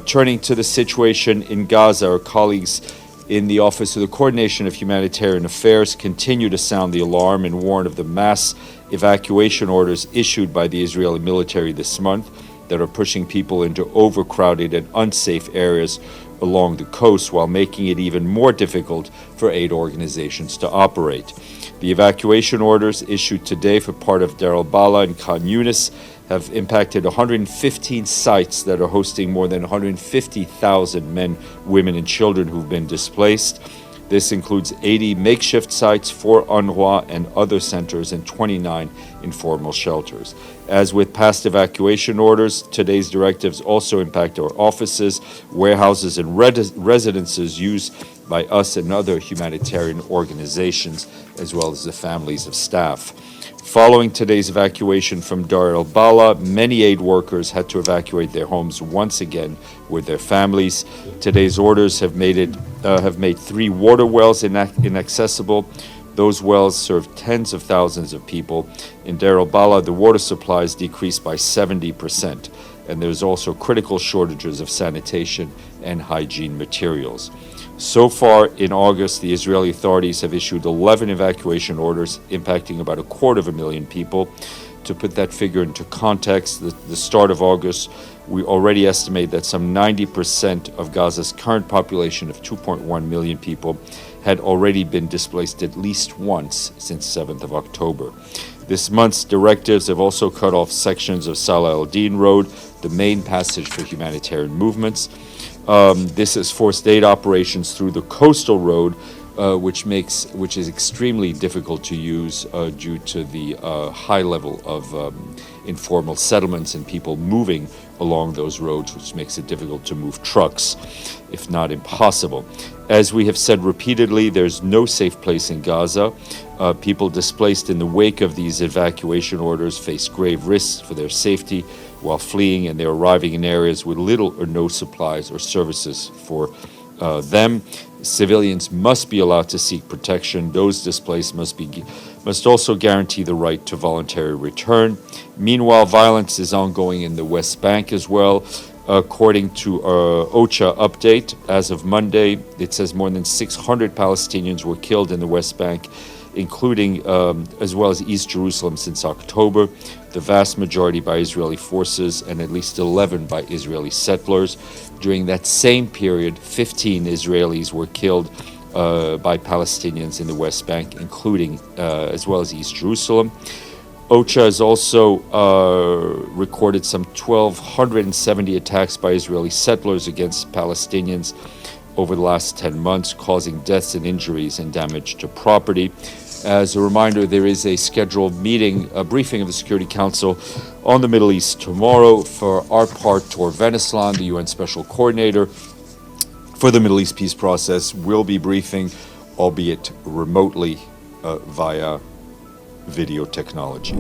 Turning to the situation in Gaza, our colleagues in the Office of the Coordination of Humanitarian Affairs continue to sound the alarm and warn of the mass evacuation orders issued by the Israeli military this month that are pushing people into overcrowded and unsafe areas along the coast while making it even more difficult for aid organizations to operate. The evacuation orders issued today for part of Deir al-Balah and Khan Yunis have impacted 115 sites that are hosting more than 150,000 men, women, and children who've been displaced. This includes 80 makeshift sites, 4 UNRWA and other centers, and 29 informal shelters. As with past evacuation orders, today's directives also impact our offices, warehouses, and residences used by us and other humanitarian organizations, as well as the families of staff. Following today's evacuation from Deir al-Balah, many aid workers had to evacuate their homes once again with their families. Today's orders have made 3 water wells inaccessible. Those wells serve tens of thousands of people. In Deir al-Balah, the water supplies decreased by 70%, and there's also critical shortages of sanitation and hygiene materials. So far in August, the Israeli authorities have issued 11 evacuation orders impacting about 250,000 people. To put that figure into context, the start of August, we already estimate that some 90% of Gaza's current population of 2.1 million people had already been displaced at least once since 7th of October. This month's directives have also cut off sections of Salah al-Din Road, the main passage for humanitarian movements. This has forced aid operations through the coastal road, which is extremely difficult to use due to the high level of informal settlements and people moving along those roads, which makes it difficult to move trucks, if not impossible. As we have said repeatedly, there's no safe place in Gaza. People displaced in the wake of these evacuation orders face grave risks for their safety while fleeing, and they're arriving in areas with little or no supplies or services for them. Civilians must be allowed to seek protection. Those displaced must also guarantee the right to voluntary return. Meanwhile, violence is ongoing in the West Bank as well. According to OCHA update, as of Monday, it says more than 600 Palestinians were killed in the West Bank, including as well as East Jerusalem since October, the vast majority by Israeli forces and at least 11 by Israeli settlers. During that same period, 15 Israelis were killed by Palestinians in the West Bank, including as well as East Jerusalem. OCHA has also recorded some 1,270 attacks by Israeli settlers against Palestinians over the last 10 months, causing deaths and injuries and damage to property. As a reminder, there is a scheduled briefing of the Security Council on the Middle East tomorrow. For our part, Tor Venislan, the UN Special Coordinator for the Middle East peace process, will be briefing, albeit remotely via video technology.